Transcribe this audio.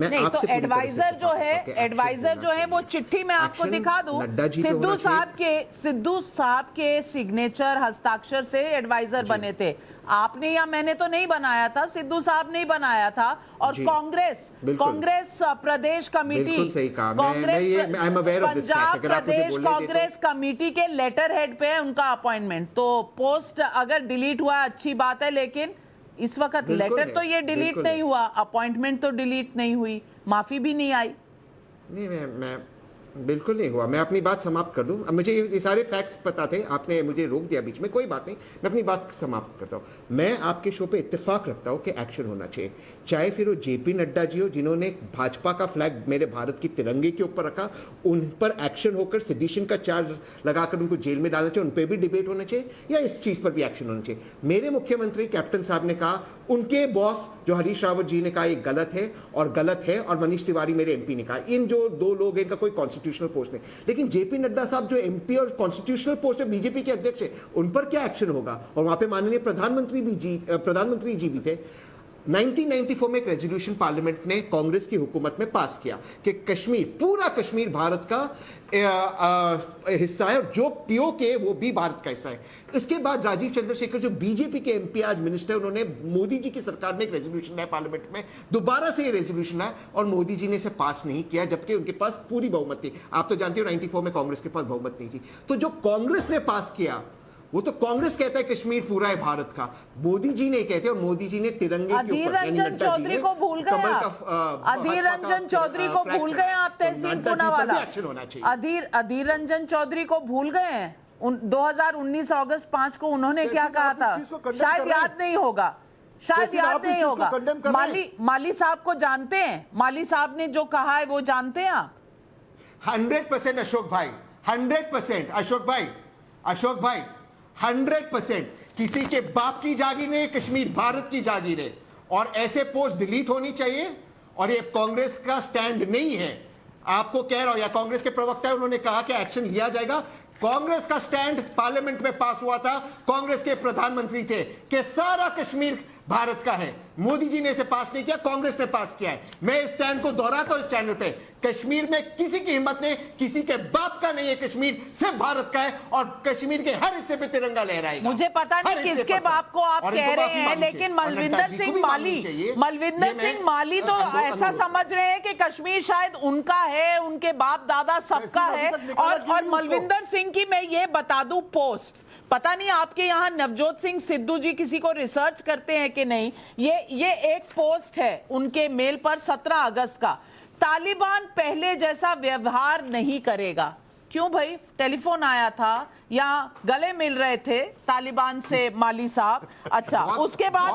नहीं तो एडवाइजर जो है, एडवाइजर जो है वो चिट्ठी में आपको दिखा दूं, सिद्धू साहब के सिग्नेचर हस्ताक्षर से एडवाइजर बने थे। आपने या मैंने तो नहीं बनाया था, सिद्धू साहब ने ही बनाया था। और कांग्रेस प्रदेश कमेटी, पंजाब प्रदेश कांग्रेस कमेटी के लेटर हेड पे है उनका अपॉइंटमेंट। तो पोस्ट अगर डिलीट हुआ अच्छी बात है, लेकिन इस वक्त लेटर तो ये डिलीट नहीं हुआ, अपॉइंटमेंट तो डिलीट नहीं हुई, माफी भी नहीं आई। नहीं, मैं बिल्कुल नहीं हुआ। मैं अपनी बात समाप्त कर दूं। अब मुझे ये सारे फैक्ट्स पता थे, आपने मुझे रोक दिया बीच में, कोई बात नहीं, मैं अपनी बात समाप्त करता हूं। मैं आपके शो पे इत्तेफाक रखता हूं कि एक्शन होना चाहिए, चाहे फिर वो जेपी नड्डा जी हो जिन्होंने भाजपा का फ्लैग मेरे भारत की तिरंगे के ऊपर रखा, उन पर एक्शन होकर सेडिशन का चार्ज लगाकर उनको जेल में डालना चाहिए, उन पर भी डिबेट होना चाहिए, या इस चीज़ पर भी एक्शन होना चाहिए। मेरे मुख्यमंत्री कैप्टन साहब ने कहा, उनके बॉस जो हरीश रावत जी ने कहा ये गलत है, और मनीष तिवारी मेरे एमपी ने कहा, इन जो दो लोग हैं इनका कोई कॉन्स्टिट्यूशनल पोस्ट नहीं। लेकिन जेपी नड्डा साहब जो एमपी और कॉन्स्टिट्यूशनल पोस्ट है, बीजेपी के अध्यक्ष है, उन पर क्या एक्शन होगा? और वहां पे माननीय प्रधानमंत्री जी भी थे। 1994 में एक रेजोल्यूशन पार्लियामेंट ने कांग्रेस की हुकूमत में पास किया कि कश्मीर, पूरा कश्मीर भारत का हिस्सा है, और जो पीओके वो भी भारत का हिस्सा है। इसके बाद राजीव चंद्रशेखर जो बीजेपी के एमपी आज मिनिस्टर, उन्होंने मोदी जी की सरकार में एक रेजोल्यूशन लाया पार्लियामेंट में, दोबारा से ये रेजोल्यूशन लाया, और मोदी जी ने इसे पास नहीं किया, जबकि उनके पास पूरी बहुमत थी। आप तो जानते हो 94 में कांग्रेस के पास बहुमत नहीं थी। तो जो कांग्रेस ने पास किया, वो तो कांग्रेस कहता है कश्मीर पूरा है भारत का, मोदी जी नहीं कहते, और मोदी जी ने तिरंगे के ऊपर, अधीर रंजन चौधरी को भूल गए आप, तहसील पूनावाला, अधीर रंजन चौधरी को भूल गए हैं। 2019 अगस्त 5 को उन्होंने क्या कहा था, शायद याद नहीं होगा, माली साहब को जानते हैं? माली साहब ने जो कहा है वो जानते हैं आप? 100% अशोक भाई, 100% अशोक भाई 100%। किसी के बाप की जागीर नहीं, कश्मीर भारत की जागीर है, और ऐसे पोस्ट डिलीट होनी चाहिए। और ये कांग्रेस का स्टैंड नहीं है, आपको कह रहा हूं, या कांग्रेस के प्रवक्ता है, उन्होंने कहा कि एक्शन लिया जाएगा। कांग्रेस का स्टैंड पार्लियामेंट में पास हुआ था, कांग्रेस के प्रधानमंत्री थे कि सारा कश्मीर भारत का है। मोदी जी ने इसे पास नहीं किया, कांग्रेस ने पास किया है। मैं इस स्टैंड को दोहराता हूं इस चैनल पे, कश्मीर में किसी की हिम्मत नहीं, किसी के बाप का नहीं है, कश्मीर सिर्फ भारत का है, और कश्मीर के हर हिस्से पे तिरंगा लहराएगा। मुझे पता नहीं किसके बाप को आप कह रहे हैं, लेकिन मलविंदर सिंह माली तो ऐसा समझ रहे हैं कि कश्मीर शायद उनका है, उनके बाप दादा सबका है। और मलविंदर सिंह की मैं ये बता दूं पोस्ट, पता नहीं आपके यहाँ नवजोत सिंह सिद्धू जी किसी को रिसर्च करते हैं कि नहीं, ये एक पोस्ट है उनके मेल पर 17 अगस्त का, तालिबान पहले जैसा व्यवहार नहीं करेगा। क्यों भाई, टेलीफोन आया था या गले मिल रहे थे तालिबान से माली साहब? अच्छा, उसके बाद